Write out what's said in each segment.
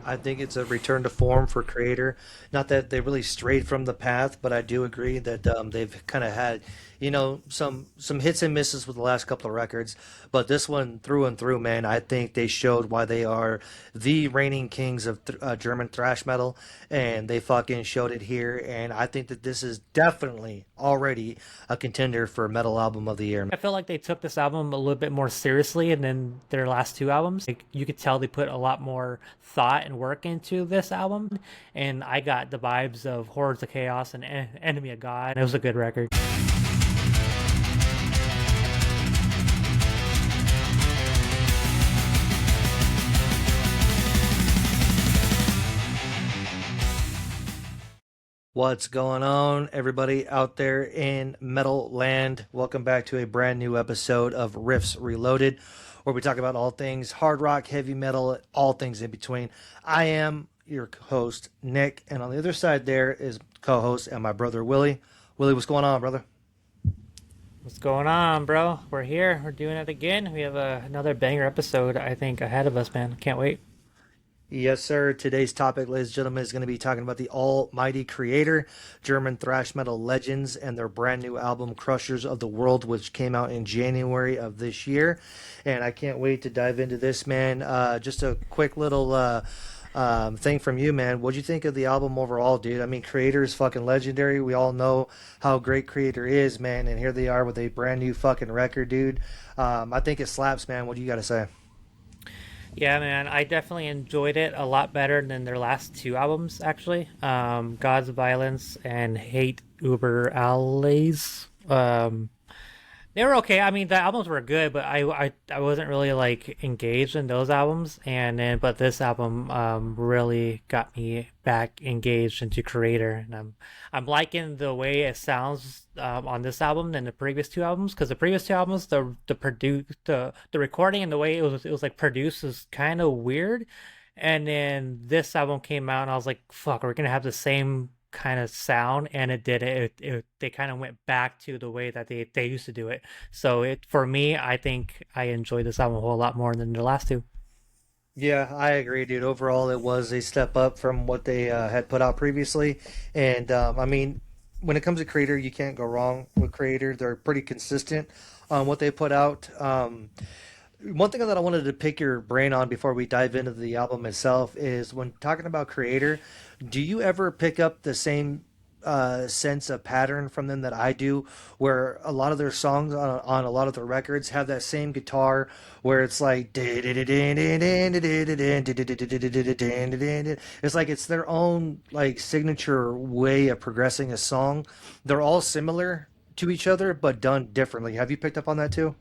I think it's a return to form for Kreator. Not that they really strayed from the path, but I do agree that they've kind of had, some hits and misses with the last couple of records. But this one, through and through, man, I think they showed why they are the reigning kings of German thrash metal, and they fucking showed it here. And I think that this is definitely already a contender for metal album of the year. I feel like they took this album a little bit more seriously than their last two albums. Like you could tell they put a lot more thought and work into this album, and I got the vibes of Hordes of Chaos and Enemy of God. It was a good record. What's going on, everybody out there in Metal Land? Welcome back to a brand new episode of Riffs Reloaded, where we talk about all things hard rock, heavy metal, all things in between. I am your host, Nick, and on the other side there is co-host and my brother, Willie. Willie, what's going on, brother? What's going on, bro? We're here. We're doing it again. We have another banger episode, I think, ahead of us, man. Can't wait. Yes, sir. Today's topic, ladies and gentlemen, is going to be talking about the almighty Kreator, German thrash metal legends, and their brand new album, Krushers of the World, which came out in January of this year. And I can't wait to dive into this, man. Just a quick little thing from you, man. What'd you think of the album overall, dude? I mean, Kreator is fucking legendary. We all know how great Kreator is, man. And here they are with a brand new fucking record, dude. I think it slaps, man. What do you got to say? Yeah, man, I definitely enjoyed it a lot better than their last two albums, actually. Gods of Violence and Hate Uber Allays. They were okay. I mean, the albums were good, but I wasn't really like engaged in those albums. And then, but this album really got me back engaged into Kreator, and I'm liking the way it sounds on this album than the previous two albums. Because the previous two albums, the recording and the way it was like produced was kind of weird. And then this album came out, and I was like, "Fuck, we're gonna have the same kind of sound," and it did they kind of went back to the way that they used to do it. So it for me, I think I enjoyed this album a whole lot more than the last two. Yeah, I agree, dude. Overall, it was a step up from what they had put out previously. And I mean, when it comes to Kreator, you can't go wrong with Kreator. They're pretty consistent on what they put out. One thing that I wanted to pick your brain on before we dive into the album itself is when talking about Kreator, do you ever pick up the same sense of pattern from them that I do, where a lot of their songs on a lot of their records have that same guitar where it's like it's like it's their own like signature way of progressing a song. They're all similar to each other but done differently. Have you picked up on that too?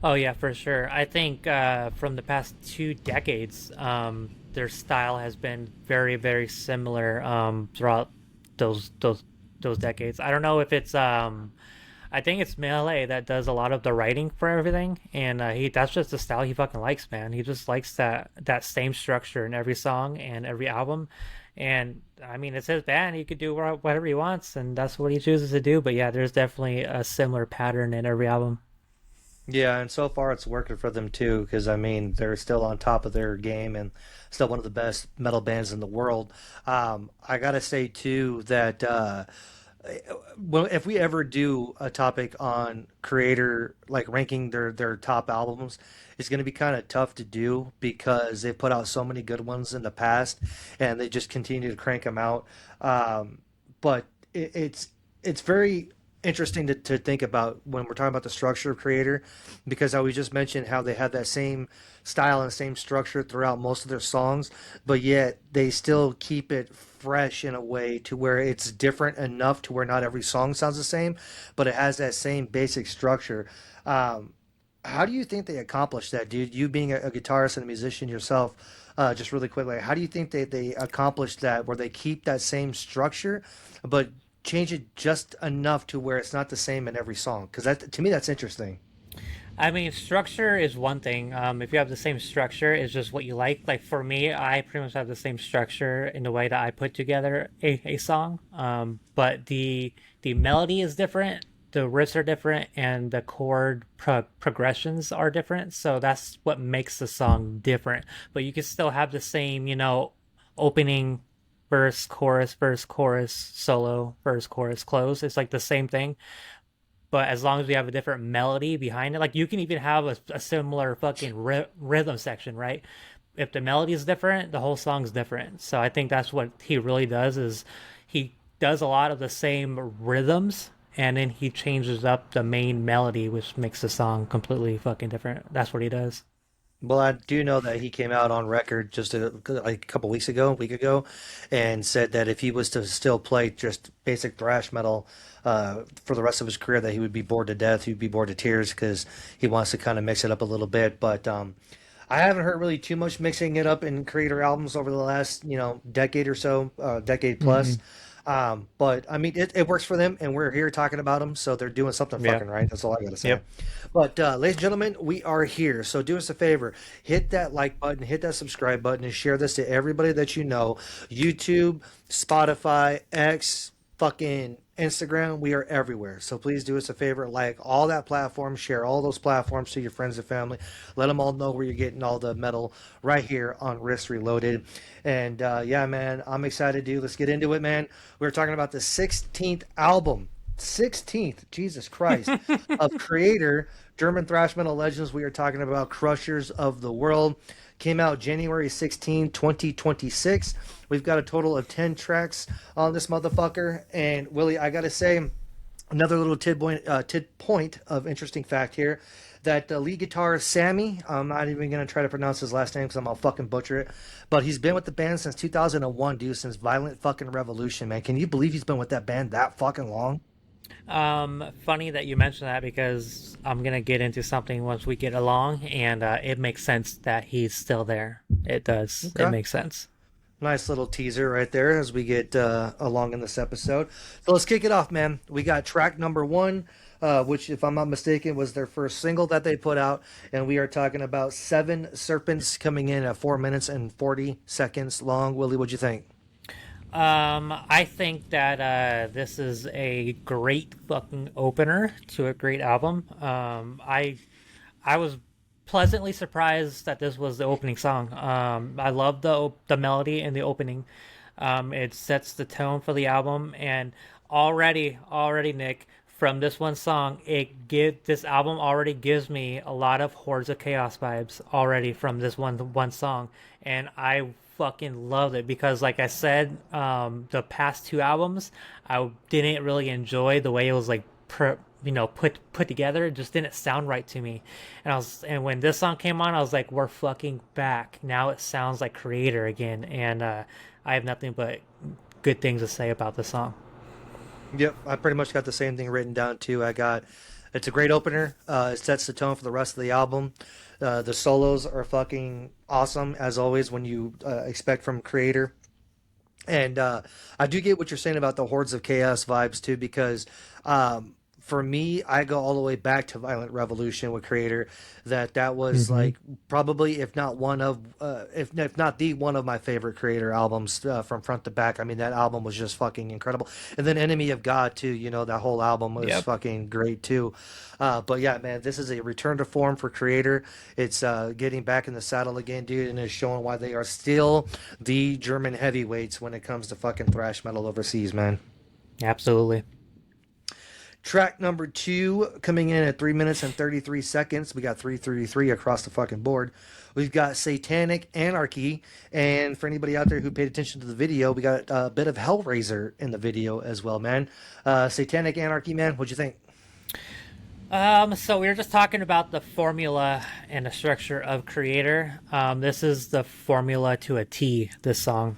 Oh yeah, for sure. I think from the past 2 decades, their style has been very, very similar throughout those those those decades. I don't know if it's I think it's Melee that does a lot of the writing for everything, and he that's just the style he fucking likes, man. He just likes that same structure in every song and every album. And I mean, it's his band. He could do whatever he wants, and that's what he chooses to do. But yeah, there's definitely a similar pattern in every album. Yeah, and so far it's working for them too, because I mean they're still on top of their game and still one of the best metal bands in the world. I gotta say too that well, if we ever do a topic on Creator, like ranking their top albums, it's going to be kind of tough to do because they've put out so many good ones in the past, and they just continue to crank them out. But it's very interesting to think about when we're talking about the structure of Creator, because I was just mentioned how they have that same style and same structure throughout most of their songs, but yet they still keep it fresh in a way to where it's different enough to where not every song sounds the same, but it has that same basic structure. Um, how do you think they accomplished that, dude? You being a guitarist and a musician yourself, just really quickly, how do you think they accomplished that where they keep that same structure, but change it just enough to where it's not the same in every song? Because that to me that's interesting. I mean, structure is one thing. If you have the same structure, it's just what you like. Like for me, I pretty much have the same structure in the way that I put together a song. But the melody is different, the riffs are different, and the chord progressions are different. So that's what makes the song different. But you can still have the same, opening verse, chorus, solo, verse, chorus, close. It's like the same thing, but as long as we have a different melody behind it, like you can even have a similar fucking rhythm section, right? If the melody is different, the whole song's different. So I think that's what he really does is he does a lot of the same rhythms and then he changes up the main melody, which makes the song completely fucking different. That's what he does. Well, I do know that he came out on record just like a couple weeks ago, a week ago, and said that if he was to still play just basic thrash metal for the rest of his career, that he would be bored to death. He'd be bored to tears because he wants to kind of mix it up a little bit. But I haven't heard really too much mixing it up in Kreator albums over the last, decade or so, decade plus. Mm-hmm. But I mean, it works for them, and we're here talking about them, so they're doing something Yeah. fucking right. That's all I gotta say. Yep. But ladies and gentlemen, we are here. So do us a favor, hit that like button, hit that subscribe button, and share this to everybody that you know. YouTube, Spotify, X, fucking Instagram, we are everywhere. So please do us a favor, like all that platform, share all those platforms to your friends and family. Let them all know where you're getting all the metal right here on Riffs Reloaded. And yeah, man, I'm excited, dude. Let's get into it, man. We're talking about the 16th album. 16th, Jesus Christ, of Kreator, German thrash metal legends. We are talking about Krushers of the World. Came out January 16, 2026. We've got a total of 10 tracks on this motherfucker. And Willie, I gotta say, another little tid point of interesting fact here that lead guitarist Sammy, I'm not even going to try to pronounce his last name because I'm going to fucking butcher it, but he's been with the band since 2001, dude, since Violent fucking Revolution, man. Can you believe he's been with that band that fucking long? Funny that you mentioned that because I'm gonna get into something once we get along, and it makes sense that he's still there. It does. It Okay. makes sense. Nice little teaser right there as we get along in this episode. So let's kick it off, man. We got track number one, which, if I'm not mistaken, was their first single that they put out. And we are talking about Seven Serpents coming in at 4 minutes and 40 seconds long. Willie, what'd you think? I think that this is a great fucking opener to a great album. I was pleasantly surprised that this was the opening song. I love the melody in the opening. It sets the tone for the album, and already, Nick, from this one song, this album already gives me a lot of Hordes of Chaos vibes already from this one song, and I fucking love it because, like I said, the past two albums I didn't really enjoy the way it was like put together. It just didn't sound right to me, and when this song came on, I was like, we're fucking back now. It sounds like Kreator again, and I have nothing but good things to say about the song. Yep, I pretty much got the same thing written down too. It's a great opener. It sets the tone for the rest of the album. The solos are fucking awesome as always when you expect from Kreator. And I do get what you're saying about the Hordes of Chaos vibes too, because for me, I go all the way back to Violent Revolution with Kreator. That was Mm-hmm. like probably, if not one of, if not the one of my favorite Kreator albums from front to back. I mean, that album was just fucking incredible. And then Enemy of God too. That whole album was Yep. fucking great too. But yeah, man, this is a return to form for Kreator. It's getting back in the saddle again, dude, and it's showing why they are still the German heavyweights when it comes to fucking thrash metal overseas, man. Absolutely. Track number two coming in at 3 minutes and 33 seconds. We got 333 across the fucking board. We've got Satanic Anarchy. And for anybody out there who paid attention to the video, we got a bit of Hellraiser in the video as well, man. Satanic Anarchy, man, what'd you think? So we were just talking about the formula and the structure of Kreator. This is the formula to a T, this song.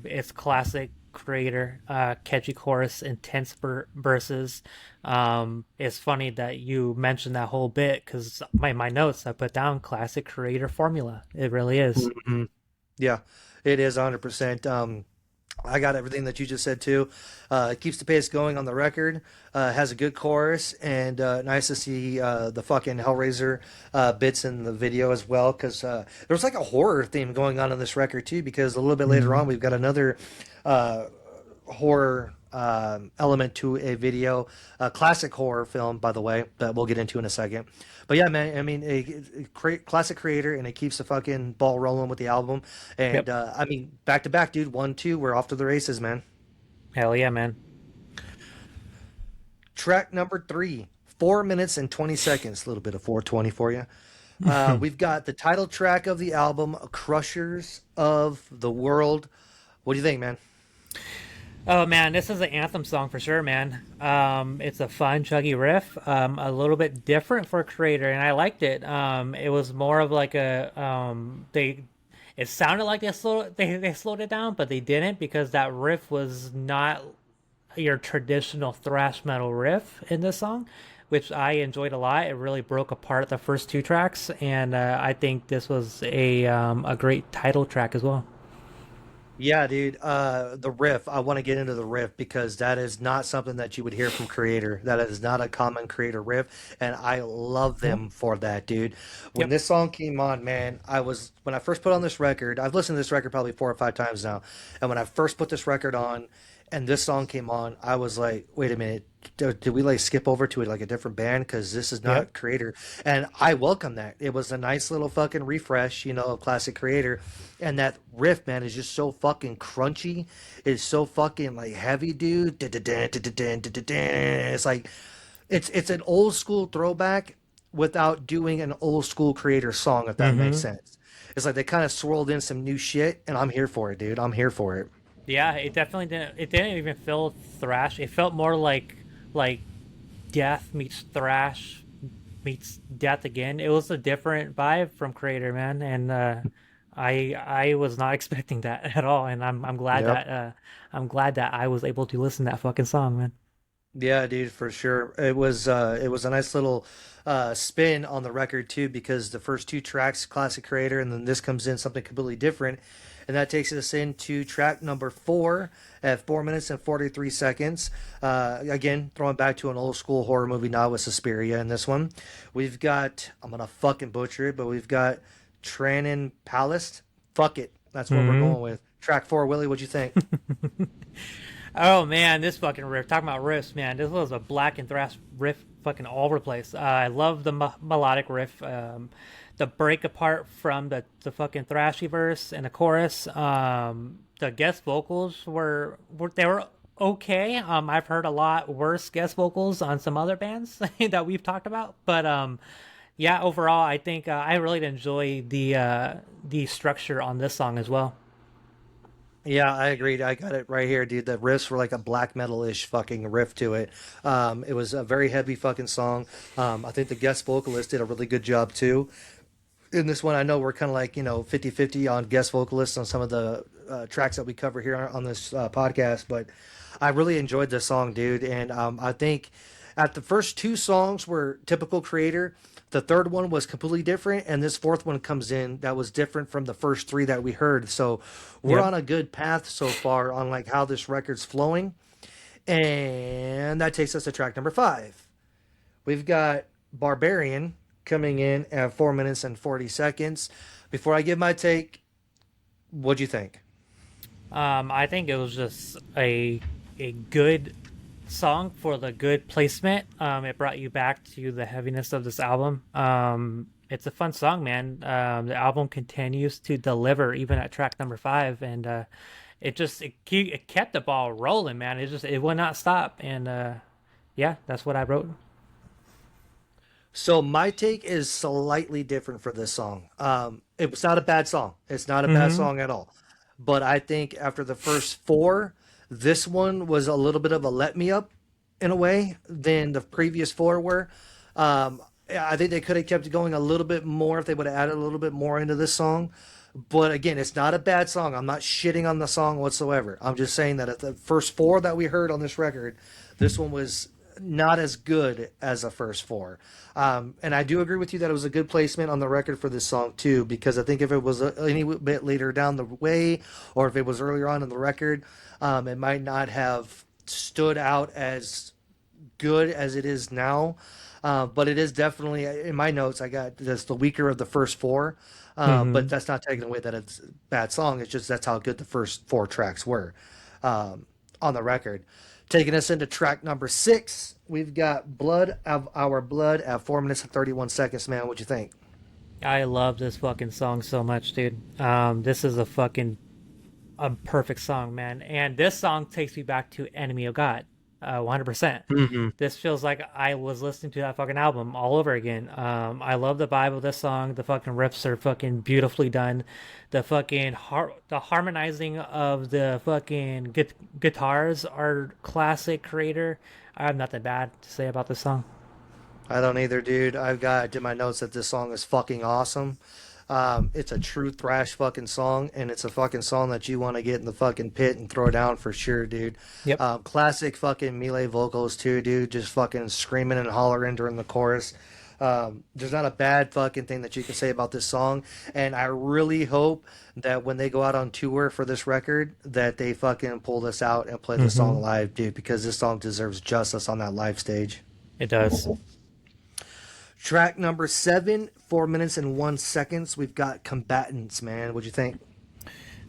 It's classic Kreator, catchy chorus, intense verses. It's funny that you mentioned that whole bit because my notes I put down classic Kreator formula. It really is. Mhm. Yeah, it is 100%. I got everything that you just said too. It keeps the pace going on the record. Has a good chorus, and nice to see the fucking Hellraiser bits in the video as well. Because there's like a horror theme going on in this record too. Because a little bit later Mm-hmm. on, we've got another uh, horror element to a video, a classic horror film, by the way, that we'll get into in a second. But yeah, man, I mean, classic creator, and it keeps the fucking ball rolling with the album. Yep. And I mean, back to back, dude, 1, 2, we're off to the races, man. Hell yeah, man. Track number 3, 4 minutes and 20 seconds, a little bit of 420 for you. We've got the title track of the album, Crushers of the World. What do you think, man? Oh man, this is an anthem song for sure, man. It's a fun, chuggy riff, a little bit different for Kreator, and I liked it. It was more of like it sounded like they slowed it down, but they didn't because that riff was not your traditional thrash metal riff in this song, which I enjoyed a lot. It really broke apart the first two tracks, and I think this was a great title track as well. Yeah, dude. The riff. I want to get into the riff because that is not something that you would hear from Kreator. That is not a common Kreator riff, and I love Yep. them for that, dude. When Yep. this song came on, man, when I first put on this record. I've listened to this record probably 4 or 5 times now, and when I first put this record on, and this song came on, I was like, wait a minute. Did we like skip over to like a different band? Because this is Yep. not Kreator, and I welcome that. It was a nice little fucking refresh, of classic Kreator, and that riff, man, is just so fucking crunchy. It's so fucking like heavy, dude. It's like it's an old school throwback without doing an old school Kreator song, if that makes Mm-hmm. sense. It's like they kind of swirled in some new shit, and I'm here for it, dude. I'm here for it. Yeah, it definitely didn't. It didn't even feel thrash. It felt more like death meets thrash meets death again. It was a different vibe from Kreator, man, and I was not expecting that at all. And Yep. I'm glad that I was able to listen to that fucking song, man. Yeah, dude, for sure. It was a nice little spin on the record too, because the first two tracks, classic Kreator, and then this comes in something completely different, and that takes us into track number 4 at 4 minutes and 43 seconds. Again, throwing back to an old school horror movie now with Suspiria in this one. We've got, I'm gonna fucking butcher it, but we've got Tranin Palace. Fuck it, that's what we're Hmm. going with. Track 4, Willie. What'd you think? Oh man, this fucking riff. Talking about riffs, man. This was a black and thrash riff, fucking all over the place. I love the melodic riff. The break apart from the fucking thrashy verse and the chorus. The guest vocals were okay. I've heard a lot worse guest vocals on some other bands that we've talked about, but yeah, overall, I think I really enjoy the structure on this song as well. Yeah, I agreed. I got it right here, dude. The riffs were like a black metal-ish fucking riff to it. It was a very heavy fucking song. I think the guest vocalist did a really good job too. In this one, I know we're kind of like, 50-50 on guest vocalists on some of the tracks that we cover here on this podcast, but I really enjoyed this song, dude. And I think at the first two songs were typical Kreator. The third one was completely different, and this fourth one comes in that was different from the first three that we heard. So we're Yep. on a good path so far on like how this record's flowing, and that takes us to track number 5. We've got Barbarian coming in at 4 minutes and 40 seconds. Before I give my take, what'd you think? I think it was just a good song for the good placement. It brought you back to the heaviness of this album. It's a fun song, man. The album continues to deliver even at track number 5, and it kept the ball rolling, man. It would not stop, and yeah, that's what I wrote. So my take is slightly different for this song. It was not a bad song. It's not a bad Mm-hmm. song at all. But I think after the first four, this one was a little bit of a let me up in a way than the previous four were. I think they could have kept going a little bit more if they would have added a little bit more into this song. But again, it's not a bad song. I'm not shitting on the song whatsoever. I'm just saying that at the first four that we heard on this record, this one was not as good as the first four. And I do agree with you that it was a good placement on the record for this song too, because I think if it was any bit later down the way, or if it was earlier on in the record, it might not have stood out as good as it is now. But it is definitely in my notes. I got this the weaker of the first four, but Mm-hmm. that's not taking away that it's a bad song. It's just that's how good the first four tracks were on the record. Taking us into track number 6, we've got Blood of Our Blood at 4 minutes and 31 seconds, man. What you think? I love this fucking song so much, dude. This is a perfect song, man. And this song takes me back to Enemy of God, 100%. Mm-hmm. This feels like I was listening to that fucking album all over again. I love the vibe of this song. The fucking riffs are fucking beautifully done. The fucking the harmonizing of the fucking guitars are classic Kreator. I have nothing bad to say about this song. I don't either, dude. I've got in my notes that this song is fucking awesome. It's a true thrash fucking song, and it's a fucking song that you want to get in the fucking pit and throw down for sure, dude. Yep. Classic fucking melee vocals too, dude. Just fucking screaming and hollering during the chorus. There's not a bad fucking thing that you can say about this song, and I really hope that when they go out on tour for this record, that they fucking pull this out and play the Mm-hmm. song live, dude, because this song deserves justice on that live stage. It does. Track number 7, 4 minutes and 1 seconds. We've got Combatants, man. What'd you think?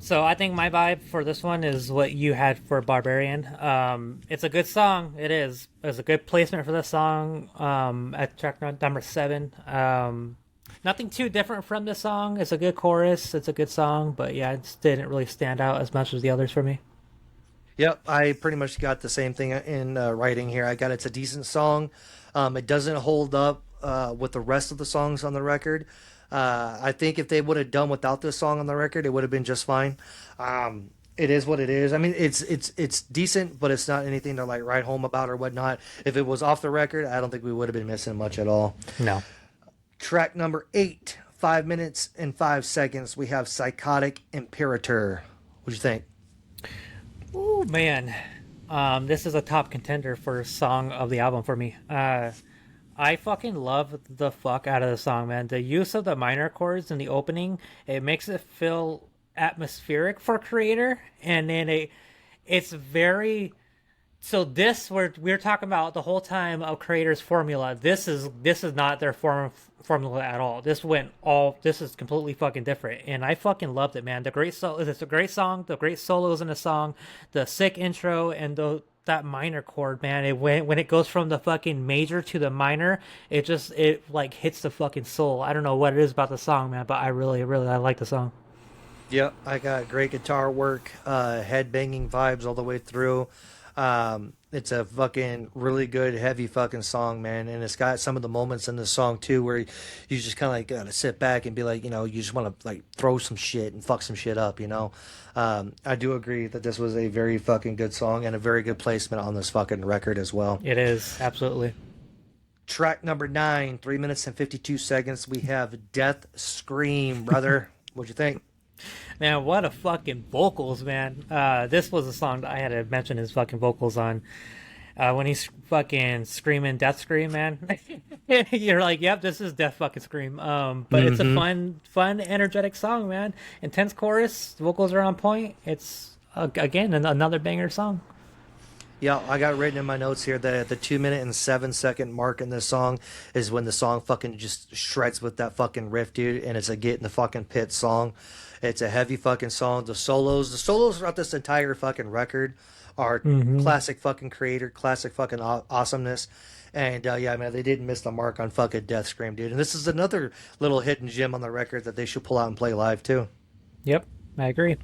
So I think my vibe for this one is what you had for Barbarian. It's a good song. It is. It's a good placement for this song. At track number 7. Nothing too different from this song. It's a good chorus. It's a good song, but yeah, it just didn't really stand out as much as the others for me. Yep, I pretty much got the same thing in writing here. I got it's a decent song. It doesn't hold up with the rest of the songs on the record. I think if they would have done without this song on the record, it would have been just fine. It is what it is. I mean, it's decent, but it's not anything to like write home about or whatnot. If it was off the record, I don't think we would have been missing much at all. No. Track number 8, 5 minutes and 5 seconds. We have Psychotic Imperator. What'd you think? Oh man, this is a top contender for song of the album for me. I fucking love the fuck out of the song, man. The use of the minor chords in the opening, it makes it feel atmospheric for Kreator, and then it's very. So this we're talking about the whole time of Kreator's formula. This is not their formula at all. This is completely fucking different, and I fucking loved it, man. It's a great song. The great solos in the song, the sick intro, and that minor chord, man. When it goes from the fucking major to the minor, it like hits the fucking soul. I don't know what it is about the song, man, but I like the song. Yep, I got great guitar work, head banging vibes all the way through. It's a fucking really good, heavy fucking song, man. And it's got some of the moments in the song too where you just kind of like gotta sit back and be like, you just want to like throw some shit and fuck some shit up. I do agree that this was a very fucking good song and a very good placement on this fucking record as well. It is absolutely. Track number 9, 3 minutes and 52 seconds. We have Death Scream, brother. What'd you think? Man, what a fucking vocals, man. This was a song that I had to mention his fucking vocals on. When he's fucking screaming Death Scream, man. You're like, yep, this is Death fucking Scream. But it's a fun, energetic song, man. Intense chorus, vocals are on point. It's, again, another banger song. Yeah, I got written in my notes here that at the 2 minute and 7 second mark in this song is when the song fucking just shreds with that fucking riff, dude, and it's a get in the fucking pit song. It's a heavy fucking song. The solos throughout this entire fucking record are classic fucking Kreator, classic fucking awesomeness. And yeah, man, they didn't miss the mark on fucking Death Scream, dude. And this is another little hidden gem on the record that they should pull out and play live too. Yep, I agree.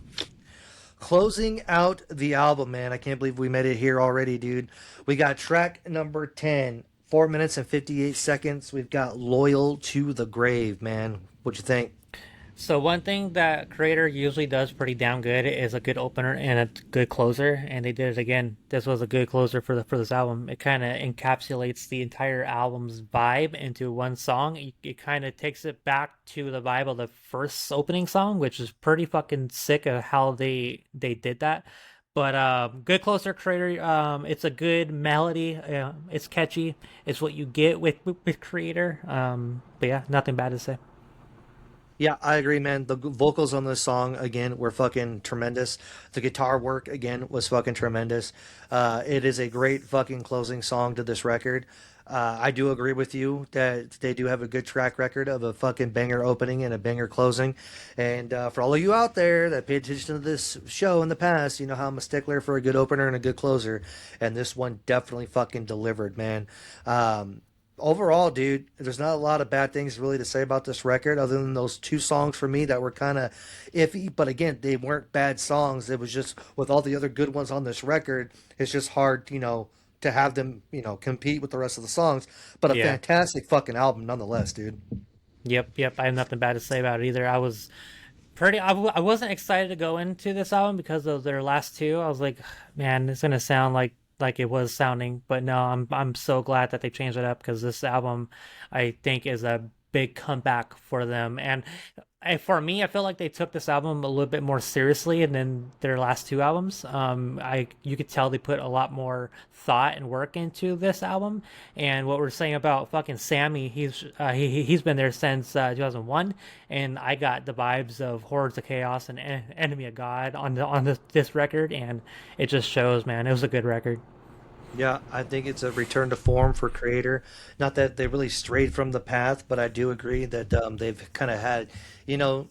Closing out the album, man. I can't believe we made it here already, dude. We got track number 10, 4 minutes and 58 seconds. We've got Loyal to the Grave, man. What'd you think? So one thing that Kreator usually does pretty damn good is a good opener and a good closer, and they did it again. This was a good closer for this album. It kind of encapsulates the entire album's vibe into one song. It kind of takes it back to the vibe of the first opening song, which is pretty fucking sick of how they did that. But good closer, Kreator. It's a good melody. It's catchy. It's what you get with Kreator. But yeah, nothing bad to say. Yeah, I agree, man. The vocals on this song, again, were fucking tremendous. The guitar work, again, was fucking tremendous. It is a great fucking closing song to this record. I do agree with you that they do have a good track record of a fucking banger opening and a banger closing. And for all of you out there that paid attention to this show in the past, you know how I'm a stickler for a good opener and a good closer. And this one definitely fucking delivered, man. Um, Overall, dude, there's not a lot of bad things really to say about this record other than those two songs for me that were kind of iffy. But again, they weren't bad songs. It was just with all the other good ones on this record, it's just hard, to have them, compete with the rest of the songs. But a Yeah. fantastic fucking album nonetheless, dude. Yep. Yep. I have nothing bad to say about it either. I wasn't excited to go into this album because of their last two. I was like, man, it's gonna sound like it was sounding, but no, I'm so glad that they changed it up because this album, I think, is a big comeback for them. And for me, I feel like they took this album a little bit more seriously than their last two albums. I you could tell they put a lot more thought and work into this album. And what we're saying about fucking Sammy, he's been there since 2001, and I got the vibes of Hordes of Chaos and Enemy of God on this record, and it just shows, man. It was a good record. Yeah, I think it's a return to form for Creator. Not that they really strayed from the path, but I do agree that they've kind of had,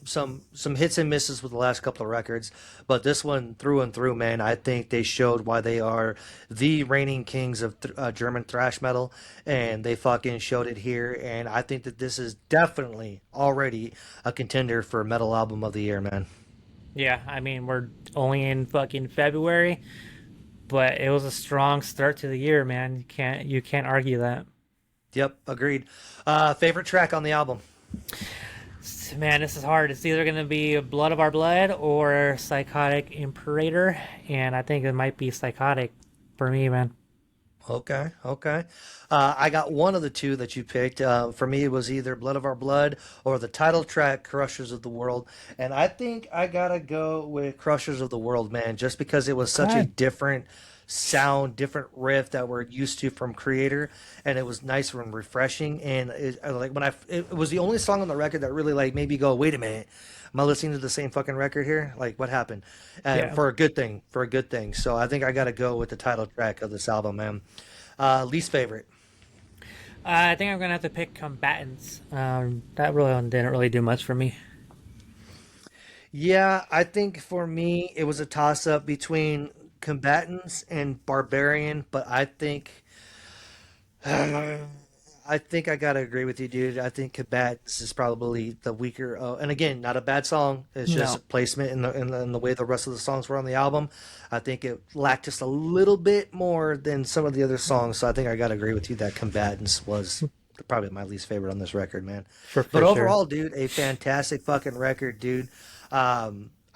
some hits and misses with the last couple of records. But this one, through and through, man, I think they showed why they are the reigning kings of German thrash metal, and they fucking showed it here. And I think that this is definitely already a contender for Metal Album of the Year, man. Yeah, I mean, we're only in fucking February, but it was a strong start to the year, man. You can't argue that. Yep, agreed. Favorite track on the album? Man, this is hard. It's either gonna be Blood of Our Blood or Psychotic Imperator, and I think it might be Psychotic for me, man. Okay, okay. I got one of the two that you picked. For me, it was either Blood of Our Blood or the title track, Crushers of the World. And I think I gotta go with Crushers of the World, man, just because it was such a Okay. different sound, different riff that we're used to from Creator, and it was nice and refreshing. And like it was the only song on the record that really like made me go, wait a minute, am I listening to the same fucking record here? Like, what happened? And Yeah. for a good thing, for a good thing. So I think I got to go with the title track of this album, man. Least favorite. I think I'm gonna have to pick Combatants. That really didn't really do much for me. Yeah, I think for me it was a toss up between Combatants and Barbarian, but I think I gotta agree with you, dude. I think Combatants is probably the weaker. And again, not a bad song. It's No. just placement in the way the rest of the songs were on the album. I think it lacked just a little bit more than some of the other songs. So I think I gotta agree with you that Combatants was probably my least favorite on this record, man. But For sure. overall, dude, a fantastic fucking record, dude.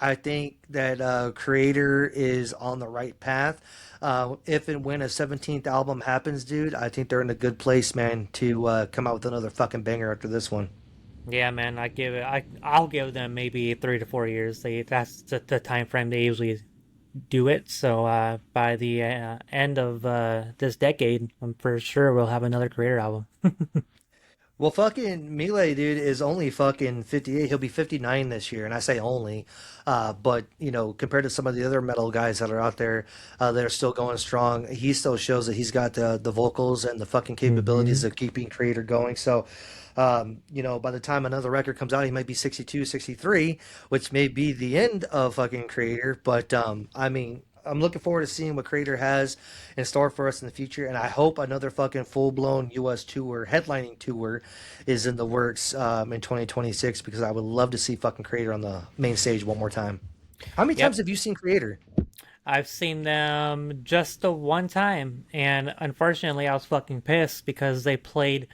I think that Creator is on the right path. If and when a 17th album happens, dude, I think they're in a good place, man, to come out with another fucking banger after this one. Yeah, man. I'll give them maybe 3 to 4 years. That's the time frame they usually do it. So by the end of this decade, I'm for sure we'll have another Creator album. Well, fucking Melee, dude, is only fucking 58. He'll be 59 this year, and I say only. But, compared to some of the other metal guys that are out there that are still going strong, he still shows that he's got the vocals and the fucking Hmm. capabilities of keeping Creator going. So, by the time another record comes out, he might be 62, 63, which may be the end of fucking Creator. But, I mean, I'm looking forward to seeing what Creator has in store for us in the future, and I hope another fucking full blown U.S. tour, headlining tour, is in the works in 2026 because I would love to see fucking Creator on the main stage one more time. How many times Yep. have you seen Creator? I've seen them just the one time, and unfortunately, I was fucking pissed because they played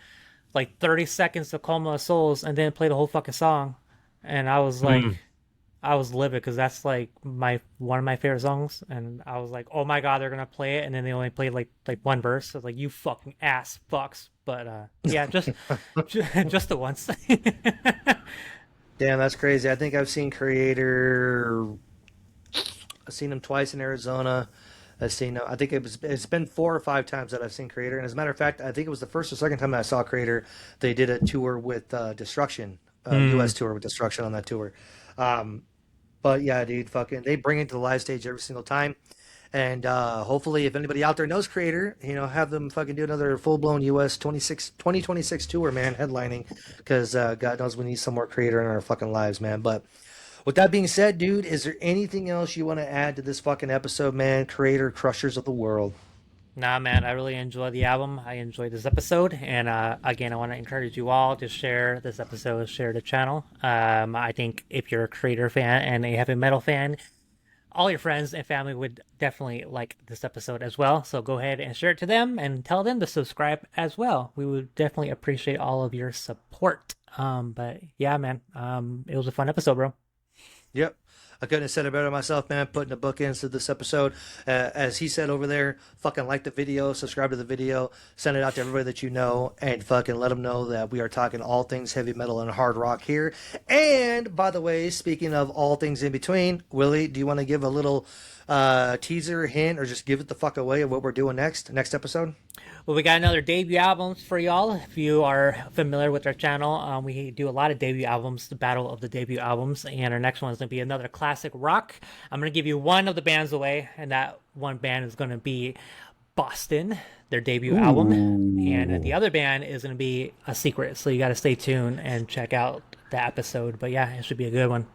like 30 seconds of Coma of Souls and then played the whole fucking song, and I was livid because that's like my one of my favorite songs, and I was like, oh my god, they're gonna play it, and then they only played like one verse. I was like, you fucking ass fucks. But yeah, just the once. Damn, that's crazy. I think I've seen Creator. I've seen him twice in Arizona. I've seen. I think it's been 4 or 5 times that I've seen Creator. And as a matter of fact, I think it was the first or second time that I saw Creator. They did a tour with Destruction, Mm. U.S. tour with Destruction on that tour. Um, but yeah, dude, fucking, they bring it to the live stage every single time. And hopefully, if anybody out there knows Kreator, have them fucking do another full blown US 2026 tour, man, headlining, because God knows we need some more Kreator in our fucking lives, man. But with that being said, dude, is there anything else you want to add to this fucking episode, man? Kreator, Crushers of the world. Nah, man, I really enjoyed the album. I enjoyed this episode, and again, I want to encourage you all to share this episode, share the channel. I think if you're a Kreator fan and a heavy metal fan, all your friends and family would definitely like this episode as well. So go ahead and share it to them and tell them to subscribe as well. We would definitely appreciate all of your support. But yeah, man, it was a fun episode, bro. Yep. I couldn't have said it better myself, man. Putting the bookends to this episode. As he said over there, fucking like the video, subscribe to the video, send it out to everybody that you know, and fucking let them know that we are talking all things heavy metal and hard rock here. And by the way, speaking of all things in between, Willie, do you want to give a little teaser, hint, or just give it the fuck away of what we're doing next episode? Well, we got another debut album for y'all. If you are familiar with our channel, we do a lot of debut albums, the battle of the debut albums, and our next one is going to be another classic rock. I'm going to give you one of the bands away, and that one band is going to be Boston, their debut album, and the other band is going to be a secret. So you got to stay tuned and check out the episode. But yeah, it should be a good one.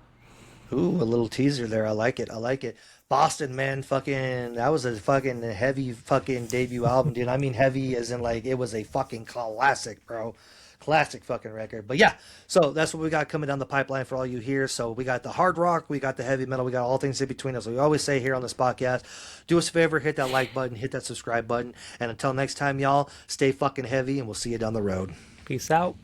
Ooh, a little teaser there. I like it. I like it. Boston, man, fucking, that was a fucking heavy fucking debut album, dude. I mean, heavy as in like it was a fucking classic, bro. Classic fucking record. But yeah, so that's what we got coming down the pipeline for all you here. So we got the hard rock, we got the heavy metal, we got all things in between us. We always say here on this podcast, do us a favor, hit that like button, hit that subscribe button. And until next time, y'all, stay fucking heavy, and we'll see you down the road. Peace out.